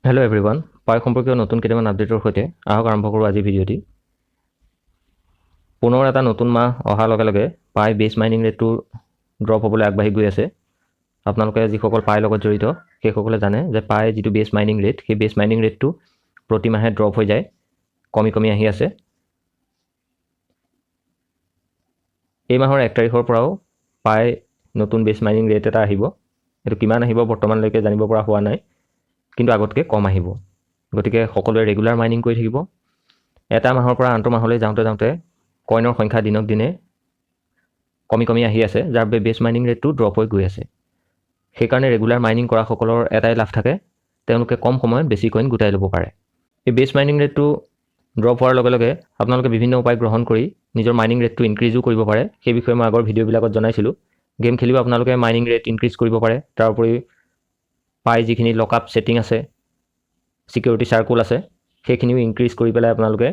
Hello' everyone, পাই সম্পৰ্কীয় নতুন কেইটামান আপডেটৰ সৈতে আহক আৰম্ভ কৰোঁ আজি ভিডিঅ'টি। পুনৰ এটা নতুন মাহ অহাৰ লগে লগে পাই বেছ মাইনিং ৰেটটো ড্ৰপ হ'বলৈ আগবাঢ়ি গৈ আছে। আপোনালোকে যিসকল পাইৰ লগত জড়িত সেইসকলে জানে যে পাই যিটো বেছ মাইনিং ৰেট, সেই বেছ মাইনিং ৰেটটো প্ৰতিমাহে ড্ৰপ হৈ যায়, কমি কমি আহি আছে। এই মাহৰ 1 তাৰিখৰ পৰাও পাই নতুন বেছ মাইনিং ৰেট এটা আহিব। এইটো কিমান আহিব বৰ্তমানলৈকে জানিব পৰা হোৱা নাই, কিন্তু আগতকৈ কম আহিব। গতিকে সকলোৱে ৰেগুলাৰ মাইনিং কৰি থাকিব। এটা মাহৰ পৰা আনটো মাহলৈ যাওঁতে যাওঁতে কইনৰ সংখ্যা দিনক দিনে কমি কমি আহি আছে, যাৰ বাবে বেছ মাইনিং ৰেটটো ড্ৰপ হৈ গৈ আছে। সেইকাৰণে ৰেগুলাৰ মাইনিং কৰাসকলৰ এটাই লাভ থাকে, তেওঁলোকে কম সময়ত বেছি কইন গোটাই ল'ব পাৰে। এই বেছ মাইনিং ৰেটটো ড্ৰপ হোৱাৰ লগে লগে আপোনালোকে বিভিন্ন উপায় গ্ৰহণ কৰি নিজৰ মাইনিং ৰেটটো ইনক্ৰিজো কৰিব পাৰে। সেই বিষয়ে মই আগৰ ভিডিঅ'বিলাকত জনাইছিলোঁ। গেম খেলিও আপোনালোকে মাইনিং ৰেট ইনক্ৰিজ কৰিব পাৰে। তাৰোপৰি পাই যিখিনি লকআপ ছেটিং আছে, ছিকিউৰিটি চাৰ্কুল আছে, সেইখিনিও ইনক্ৰিজ কৰি পেলাই আপোনালোকে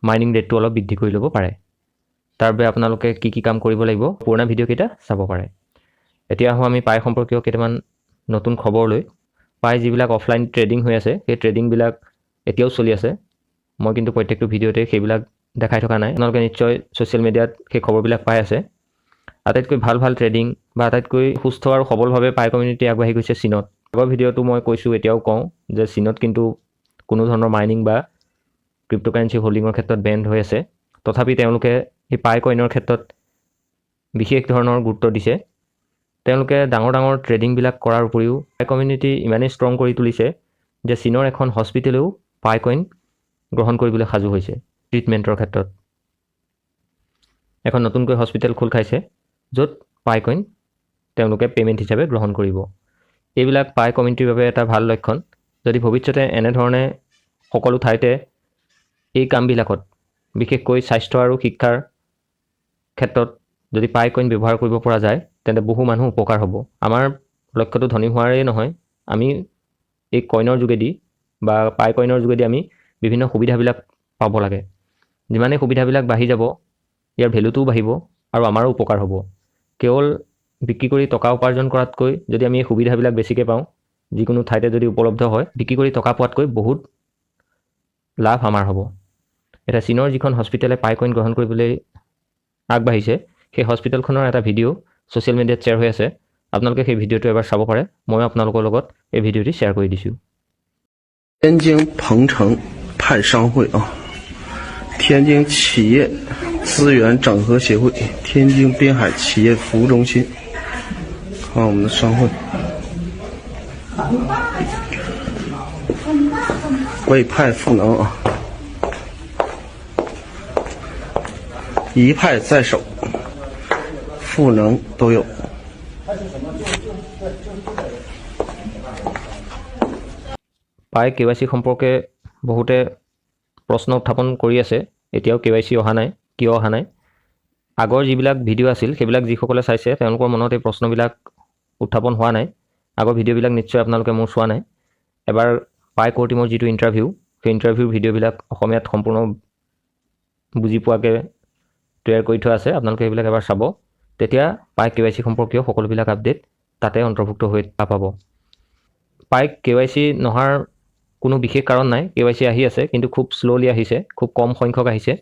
মাইনিং ৰেটটো অলপ বৃদ্ধি কৰি ল'ব পাৰে। তাৰ বাবে আপোনালোকে কি কি কাম কৰিব লাগিব পুৰণা ভিডিঅ'কেইটা চাব পাৰে। এতিয়া আহোঁ আমি পাই সম্পৰ্কীয় কেইটামান নতুন খবৰলৈ। পাই যিবিলাক অফলাইন ট্ৰেডিং হৈ আছে, সেই ট্ৰেডিংবিলাক এতিয়াও চলি আছে। মই কিন্তু প্ৰত্যেকটো ভিডিঅ'তে সেইবিলাক দেখাই থকা নাই। আপোনালোকে নিশ্চয় ছ'চিয়েল মিডিয়াত সেই খবৰবিলাক পাই আছে। আটাইতকৈ ভাল ভাল ট্ৰেডিং বা আটাইতকৈ সুস্থ আৰু সবলভাৱে পাই কমিউনিটি আগবাঢ়ি গৈছে চীনত। আগৰ ভিডিঅ'টো মই কৈছোঁ, এতিয়াও কওঁ যে চীনত কিন্তু কোনো ধৰণৰ মাইনিং বা ক্ৰিপ্ট'কাৰেঞ্চি হোল্ডিঙৰ ক্ষেত্ৰত বেণ্ড হৈ আছে। তথাপি তেওঁলোকে এই পাই কইনৰ ক্ষেত্ৰত বিশেষ ধৰণৰ গুৰুত্ব দিছে। তেওঁলোকে ডাঙৰ ডাঙৰ ট্ৰেডিংবিলাক কৰাৰ উপৰিও পাই কমিউনিটি ইমানেই ষ্ট্ৰং কৰি তুলিছে যে চীনৰ এখন হস্পিটেলেও পাই কইন গ্ৰহণ কৰিবলৈ সাজু হৈছে ট্ৰিটমেণ্টৰ ক্ষেত্ৰত। এখন নতুনকৈ হস্পিটেল খোল খাইছে, য'ত পাই কইন তেওঁলোকে পে'মেণ্ট হিচাপে গ্ৰহণ কৰিব। এইবিলাক পাই কমিউনিটিৰ বাবে এটা ভাল লক্ষণ। যদি ভৱিষ্যতে এনেধৰণে সকলো ঠাইতে এই কামবিলাকত, বিশেষকৈ স্বাস্থ্য আৰু শিক্ষাৰ ক্ষেত্ৰত যদি পাই কইন ব্যৱহাৰ কৰিব পৰা যায়, তেন্তে বহু মানুহ উপকাৰ হ'ব। আমাৰ লক্ষ্যটো ধনী হোৱাৰেই নহয়, আমি এই কইনৰ যোগেদি বা পাই কইনৰ যোগেদি আমি বিভিন্ন সুবিধাবিলাক পাব লাগে। যিমানেই সুবিধাবিলাক বাঢ়ি যাব, ইয়াৰ ভেলুটোও বাঢ়িব আৰু আমাৰো উপকাৰ হ'ব। কেৱল বিক্ৰী কৰি টকা উপাৰ্জন কৰাতকৈ যদি আমি এই সুবিধাবিলাক বেছিকৈ পাওঁ, যিকোনো ঠাইতে যদি উপলব্ধ হয়, বিক্ৰী কৰি টকা পোৱাতকৈ বহুত লাভ আমাৰ হ'ব। এতিয়া চীনৰ যিখন হস্পিটেলে পাই কইন গ্ৰহণ কৰিবলৈ আগবাঢ়িছে, সেই হস্পিটেলখনৰ এটা ভিডিঅ' ছ'চিয়েল মিডিয়াত শ্বেয়াৰ হৈ আছে। আপোনালোকে সেই ভিডিঅ'টো এবাৰ চাব পাৰে। ময়ো আপোনালোকৰ লগত এই ভিডিঅ'টি শ্বেয়াৰ কৰি দিছোঁ। 天津鹏城派商会啊，天津企业资源整合协会，天津滨海企业服务中心。看我们的商会，为派赋能啊，一派在手，赋能都有。 পাই KYC সম্পৰ্কে বহুতে প্ৰশ্ন উত্থাপন কৰি আছে। এতিয়াও KYC অহা নাই, কিয় অহা নাই? আগৰ যিবিলাক ভিডিঅ' আছিল, সেইবিলাক যিসকলে চাইছে তেওঁলোকৰ মনত এই প্ৰশ্নবিলাক উত্থাপন হোৱা নাই। আগৰ ভিডিঅ'বিলাক নিশ্চয় আপোনালোকে মোৰ চোৱা নাই। এবাৰ পাই ক'ৰ টীমৰ যিটো ইণ্টাৰভিউ, সেই ইণ্টাৰভিউৰ ভিডিঅ'বিলাক অসমীয়াত সম্পূৰ্ণ বুজি পোৱাকৈ তৈয়াৰ কৰি থোৱা আছে। আপোনালোকে সেইবিলাক এবাৰ চাব, তেতিয়া পাই KYC সম্পৰ্কীয় সকলোবিলাক আপডেট তাতে অন্তৰ্ভুক্ত হৈ পাব। পাই KYC নহাৰ কোনো বিশেষ কাৰণ নাই। KYC আহি আছে, কিন্তু খুব শ্ল'লি আহিছে, খুব কম সংখ্যক আহিছে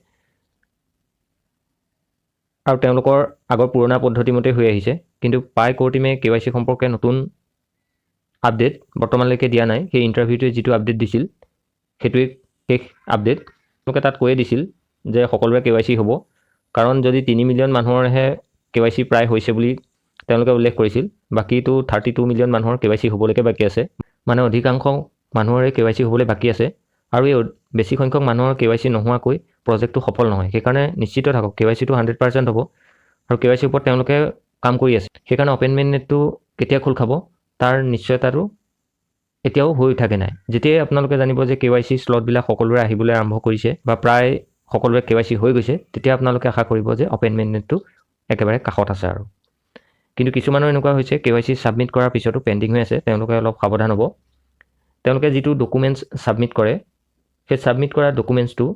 আৰু তেওঁলোকৰ আগৰ পুৰণা পদ্ধতিমতে হৈ আহিছে। কিন্তু পাই ক'ৰ টীমে KYC সম্পৰ্কে নতুন আপডেট বৰ্তমানলৈকে দিয়া নাই। সেই ইণ্টাৰভিউটোৱে যিটো আপডেট দিছিল, সেইটোৱে শেষ আপডেট। তেওঁলোকে তাত কৈয়ে দিছিল যে সকলোৰে KYC হ'ব, কাৰণ যদি 3 মিলিয়ন মানুহৰহে KYC প্ৰায় হৈছে বুলি তেওঁলোকে উল্লেখ কৰিছিল, বাকীটো 32 মিলিয়ন মানুহৰ KYC হ'বলৈকে বাকী আছে। মানে অধিকাংশ মানুহৰে KYC হ'বলৈ বাকী আছে, আৰু এই বেছি সংখ্যক মানুহৰ KYC নোহোৱাকৈ প্ৰজেক্টটো সফল নহয়। সেইকাৰণে নিশ্চিত থাকক KYCটো 100% হ'ব, আৰু KYCৰ ওপৰত তেওঁলোকে কাম কৰি আছে। সেইকাৰণে অপেন মেইননেটটো কেতিয়া খোল খাব তাৰ নিশ্চয়তাটো এতিয়াও হৈ থাকে নাই। যেতিয়াই আপোনালোকে জানিব যে KYC স্লটবিলাক সকলোৰে আহিবলৈ আৰম্ভ কৰিছে বা প্ৰায় সকলোৰে KYC হৈ গৈছে, তেতিয়া আপোনালোকে আশা কৰিব যে অপেন মেইননেটটো একেবাৰে কাষত আছে আৰু। কিন্তু কিছুমানৰ এনেকুৱা হৈছে KYC ছাবমিট কৰাৰ পিছতো পেণ্ডিং হৈ আছে। তেওঁলোকে অলপ সাৱধান হ'ব। তেওঁলোকে যিটো ডকুমেণ্টছ ছাবমিট কৰে, সেই ছাবমিট কৰা ডকুমেণ্টছটো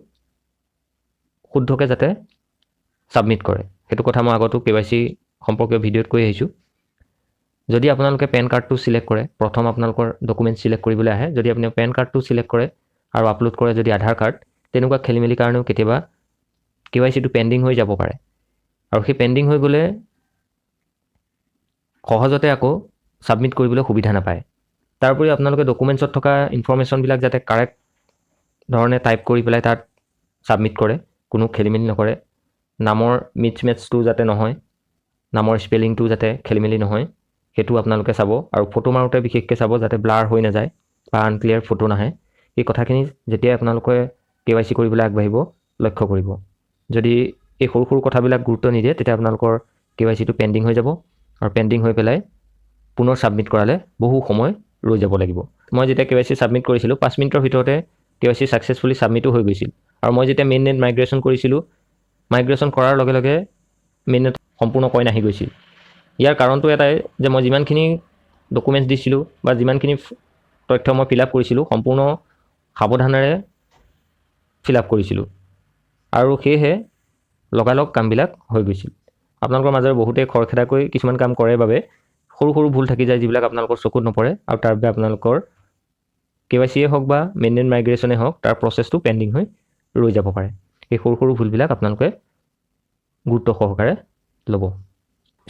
শুদ্ধকৈ যাতে ছাবমিট কৰে, সেইটো কথা মই আগতো KYC সম্পৰ্কীয় ভিডিঅ'ত কৈ আহিছোঁ। যদি আপোনালোকে পেন কাৰ্ডটো ছিলেক্ট কৰে, প্ৰথম আপোনালোকৰ ডকুমেণ্ট ছিলেক্ট কৰিবলৈ আহে, যদি আপুনি পেন কাৰ্ডটো ছিলেক্ট কৰে আৰু আপলোড কৰে যদি আধাৰ কাৰ্ড, তেনেকুৱা খেলিমেলিৰ কাৰণেও কেতিয়াবা KYC-টো পেণ্ডিং হৈ যাব পাৰে। আৰু সেই পেণ্ডিং হৈ গ'লে সহজতে আকৌ ছাবমিট কৰিবলৈ সুবিধা নাপায়। তাৰোপৰি আপোনালোকে ডকুমেণ্টছত থকা ইনফৰ্মেশ্যনবিলাক যাতে কাৰেক্ট ধৰণে টাইপ কৰি পেলাই তাত ছাবমিট কৰে, কোনো খেলিমেলি নকৰে, নামৰ মিছমেটছটো যাতে নহয়, নামৰ স্পেলিংটো যাতে খেলিমেলি নহয়, সেইটো আপোনালোকে চাব। আৰু ফটো মাৰোঁতে বিশেষকৈ চাব যাতে ব্লাৰ হৈ নাযায় বা আনক্লিয়াৰ ফটো নাহে। এই কথাখিনি যেতিয়াই আপোনালোকে KYC কৰিবলৈ আগবাঢ়িব লক্ষ্য কৰিব। যদি এই সৰু সৰু কথাবিলাক গুৰুত্ব নিদিয়ে তেতিয়া আপোনালোকৰ KYC-টো পেণ্ডিং হৈ যাব আৰু পেণ্ডিং হৈ পেলাই পুনৰ ছাবমিট কৰালে বহু সময় ৰৈ যাব লাগিব। মই যেতিয়া KYC ছাবমিট কৰিছিলোঁ 5 মিনিটৰ ভিতৰতে KYC ছাকচেছফুলি ছাবমিটো হৈ গৈছিল। আৰু মই যেতিয়া মেইন নেট মাইগ্ৰেশ্যন কৰিছিলোঁ, মাইগ্ৰেশ্যন কৰাৰ লগে লগে মেইন নেট সম্পূৰ্ণ কইন আহি গৈছিল। ইয়াৰ কাৰণটো এটাই যে মই যিমানখিনি ডকুমেণ্টছ দিছিলোঁ বা যিমানখিনি তথ্য মই ফিল আপ কৰিছিলোঁ সম্পূৰ্ণ সাৱধানেৰে ফিল আপ কৰিছিলোঁ আৰু সেয়েহে লগালগ কামবিলাক হৈ গৈছিল। আপোনালোকৰ মাজৰ বহুতে খৰখেদাকৈ কিছুমান কাম কৰে বাবে সৰু সৰু ভুল থাকি যায় যিবিলাক আপোনালোকৰ চকুত নপৰে আৰু তাৰ বাবে আপোনালোকৰ KYC-য়ে হওক বা মেইনটেইন মাইগ্ৰেশ্যনে হওক তাৰ প্ৰচেছটো পেণ্ডিং হৈ ৰৈ যাব পাৰে। এই সৰু সৰু ভুলবিলাক আপোনালোকে গুৰুত্ব সহকাৰে ল'ব।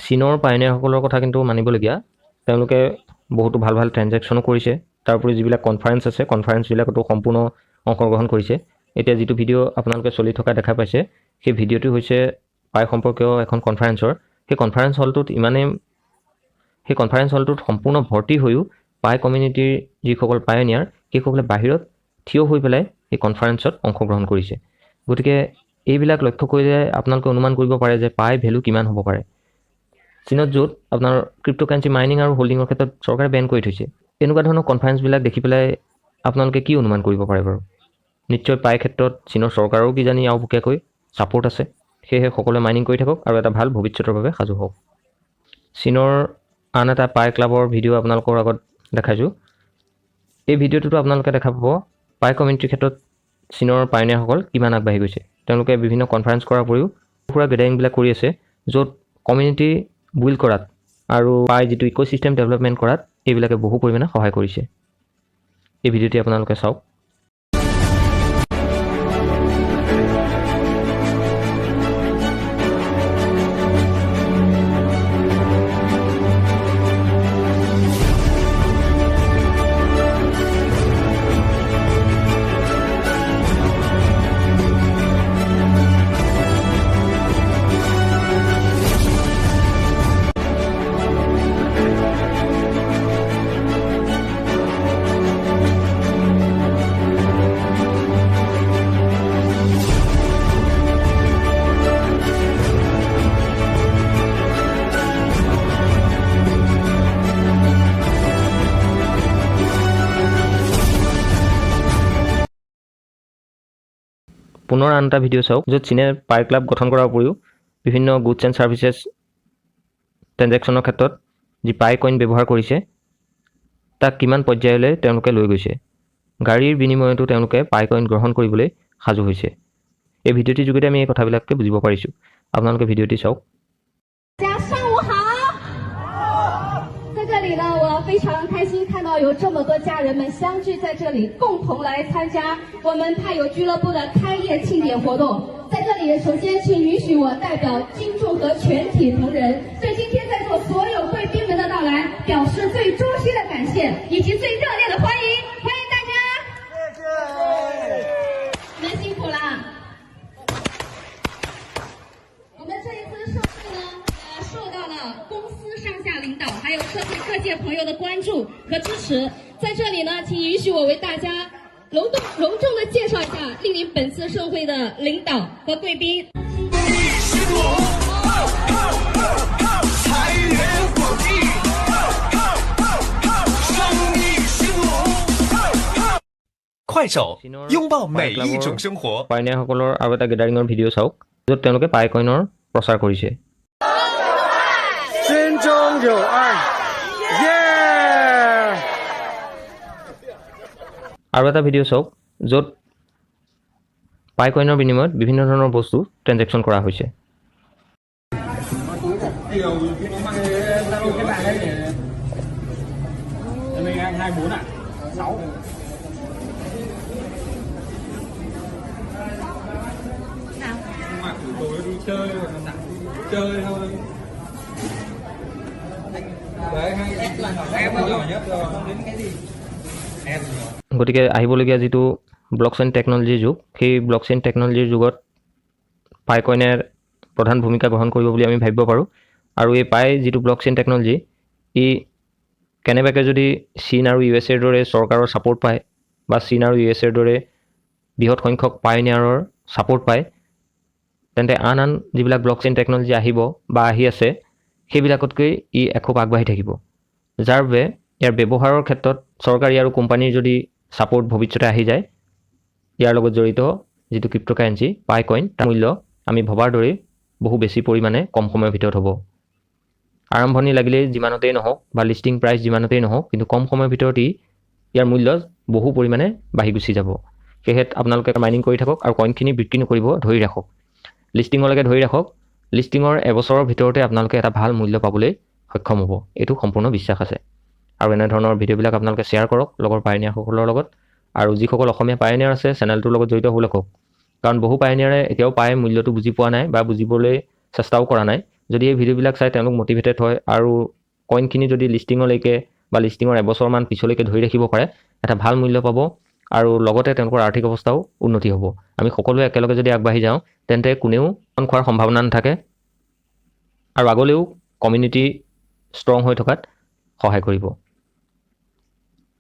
চীনৰ পাইনিয়াৰসকলৰ কথা কিন্তু মানিবলগীয়া। তেওঁলোকে বহুতো ভাল ভাল ট্ৰেনজেকশ্যনো কৰিছে। তাৰোপৰি যিবিলাক কনফাৰেঞ্চ আছে কনফাৰেঞ্চবিলাকতো সম্পূৰ্ণ অংশগ্ৰহণ কৰিছে। এতিয়া যিটো ভিডিঅ' আপোনালোকে চলি থকা দেখা পাইছে সেই ভিডিঅ'টো হৈছে পাই সম্পৰ্কীয় এখন কনফাৰেঞ্চৰ। সেই কনফাৰেঞ্চ হলটোত সম্পূৰ্ণ ভৰ্তি হৈও পাই কমিউনিটিৰ যিসকল পায়নিয়াৰ সেইসকলে বাহিৰত থিয় হৈ পেলাই এই কনফাৰেঞ্চত অংশগ্ৰহণ কৰিছে। গতিকে এইবিলাক লক্ষ্য কৰিলে আপোনালোকে অনুমান কৰিব পাৰে যে পাই ভেলু কিমান হ'ব পাৰে। চীনত য'ত আপোনাৰ ক্ৰিপ্ট'কাৰেঞ্চি মাইনিং আৰু হোল্ডিঙৰ ক্ষেত্ৰত চৰকাৰে বেন কৰি থৈছে, এনেকুৱা ধৰণৰ কনফাৰেঞ্চবিলাক দেখি পেলাই আপোনালোকে কি অনুমান কৰিব পাৰে বাৰু? নিশ্চয় পাই ক্ষেত্ৰত চীনৰ চৰকাৰৰো কিজানি আওপকীয়াকৈ ছাপোৰ্ট আছে। সেয়েহে সকলোৱে মাইনিং কৰি থাকক আৰু এটা ভাল ভৱিষ্যতৰ বাবে সাজু হওক। চীনৰ আন এটা পাই ক্লাবৰ ভিডিঅ' আপোনালোকৰ আগত দেখাইছোঁ। এই ভিডিঅ'টোতো আপোনালোকে দেখা পাব পাই কমিউনিটিৰ ক্ষেত্ৰত চীনৰ পাইনিয়াৰসকল কিমান আগবাঢ়ি গৈছে। তেওঁলোকে বিভিন্ন কনফাৰেঞ্চ কৰাৰ উপৰিও সৰু গেডাৰিংবিলাক কৰি আছে য'ত কমিউনিটি বিল্ড কৰাত আৰু পাই যিটো ইক'ছিষ্টেম ডেভেলপমেণ্ট কৰাত এইবিলাকে বহু পৰিমাণে সহায় কৰিছে। এই ভিডিঅ'টি আপোনালোকে চাওক। পুনৰ আন এটা ভিডিঅ' চাওক য'ত চীনে পাই ক্লাব গঠন কৰাৰ উপৰিও বিভিন্ন গুডছ এণ্ড ছাৰ্ভিচেছ ট্ৰেনজেকশ্যনৰ ক্ষেত্ৰত যি পাই কইন ব্যৱহাৰ কৰিছে তাক কিমান পৰ্যায়লৈ তেওঁলোকে লৈ গৈছে। গাড়ীৰ বিনিময়তো তেওঁলোকে পাই কইন গ্ৰহণ কৰিবলৈ সাজু হৈছে। এই ভিডিঅ'টিৰ যোগেদি আমি এই কথাবিলাকে বুজিব পাৰিছোঁ। আপোনালোকে ভিডিঅ'টি চাওক। 这里呢，我非常开心看到有这么多家人们相聚在这里，共同来参加我们派友俱乐部的开业庆典活动。在这里，首先请允许我代表金众和全体同仁，对今天在座所有贵宾们的到来表示最衷心的感谢以及最热烈的欢迎，欢迎大家！谢谢，你们辛苦了。我们这一次盛会呢，受到了公司上下领导还有社会各界朋友的关注和支持。在这里呢，请允许我为大家隆重的介绍一下莅临本次盛会的领导和贵宾。财源广进，生意兴隆。快手拥抱每一种生活。 পাইনিয়াৰসকলৰ আৰু এটা গেডাৰিঙৰ ভিডিঅ' চাওক য'ত তেওঁলোকে পাই কইনৰ প্ৰচাৰ কৰিছে। 心中有爱，耶！ আৰু এটা ভিডিঅ' চাওক য'ত পাই কইনৰ বিনিময়ত বিভিন্ন ধৰণৰ বস্তু ট্ৰেনজেকশ্যন কৰা হৈছে। 24 à? 6. Nhưng mà tụi tôi đi chơi rồi nó nặng chơi thôi. Đấy, em là nhỏ nhất rồi, không đến cái gì. Em গতিকে আহিবলগীয়া যিটো ব্লকচেইন টেকন'লজিৰ যুগ, সেই ব্লকচেইন টেকন'লজিৰ যুগত পাইকইনে প্ৰধান ভূমিকা গ্ৰহণ কৰিব বুলি আমি ভাবিব পাৰোঁ। আৰু এই পাই যিটো ব্লকচেইন টেকন'লজি, ই কেনেবাকৈ যদি চীন আৰু USA দৰে চৰকাৰৰ ছাপোৰ্ট পায় বা চীন আৰু USA দৰে বৃহৎ সংখ্যক পাইনিয়াৰৰ ছাপোৰ্ট পায়, তেন্তে আন যিবিলাক ব্লকচেইন টেকন'লজি আহিব বা আহি আছে, সেইবিলাকতকৈ ই এখোপ আগবাঢ়ি থাকিব। যাৰ বাবে ইয়াৰ ব্যৱহাৰৰ ক্ষেত্ৰত চৰকাৰী আৰু কোম্পানীৰ যদি ছাপোৰ্ট ভৱিষ্যতে আহি যায়, ইয়াৰ লগত জড়িত যিটো ক্ৰিপ্ট'কাৰেঞ্চি পাইকইন, তাৰ মূল্য আমি ভবাৰ দৰেই বহু বেছি পৰিমাণে কম সময়ৰ ভিতৰত হ'ব। আৰম্ভণি লাগিলেই যিমানতেই নহওক বা লিষ্টিং প্ৰাইচ যিমানতেই নহওক, কিন্তু কম সময়ৰ ভিতৰতেই ইয়াৰ মূল্য বহু পৰিমাণে বাঢ়ি গুচি যাব। সেয়েহে আপোনালোকে মাইনিং কৰি থাকক আৰু কইনখিনি বিক্ৰী নকৰিব, ধৰি ৰাখক। লিষ্টিঙলৈকে ধৰি ৰাখক। লিষ্টিঙৰ এবছৰৰ ভিতৰতে আপোনালোকে এটা ভাল মূল্য পাবলৈ সক্ষম হ'ব, এইটো সম্পূৰ্ণ বিশ্বাস আছে। আৰু এনেধৰণৰ ভিডিঅ'বিলাক আপোনালোকে শ্বেয়াৰ কৰক লগৰ পাইনিয়াৰসকলৰ লগত। আৰু যিসকল অসমীয়া পাইনিয়াৰ আছে, চেনেলটোৰ লগত জড়িত হৈ লওক। কাৰণ বহু পাইনিয়াৰে এতিয়াও পাই মূল্যটো বুজি পোৱা নাই বা বুজিবলৈ চেষ্টাও কৰা নাই। যদি এই ভিডিঅ'বিলাক চাই তেওঁলোক মটিভেটেড হয় আৰু কইনখিনি যদি লিষ্টিঙলৈকে বা লিষ্টিঙৰ এবছৰমান পিছলৈকে ধৰি ৰাখিব পাৰে, এটা ভাল মূল্য পাব আৰু লগতে তেওঁলোকৰ আৰ্থিক অৱস্থাও উন্নতি হ'ব। আমি সকলোৱে একেলগে যদি আগবাঢ়ি যাওঁ, তেন্তে কোনেও খোৱাৰ সম্ভাৱনা নাথাকে আৰু আগলৈও কমিউনিটি ষ্ট্ৰং হৈ থকাত সহায় কৰিব।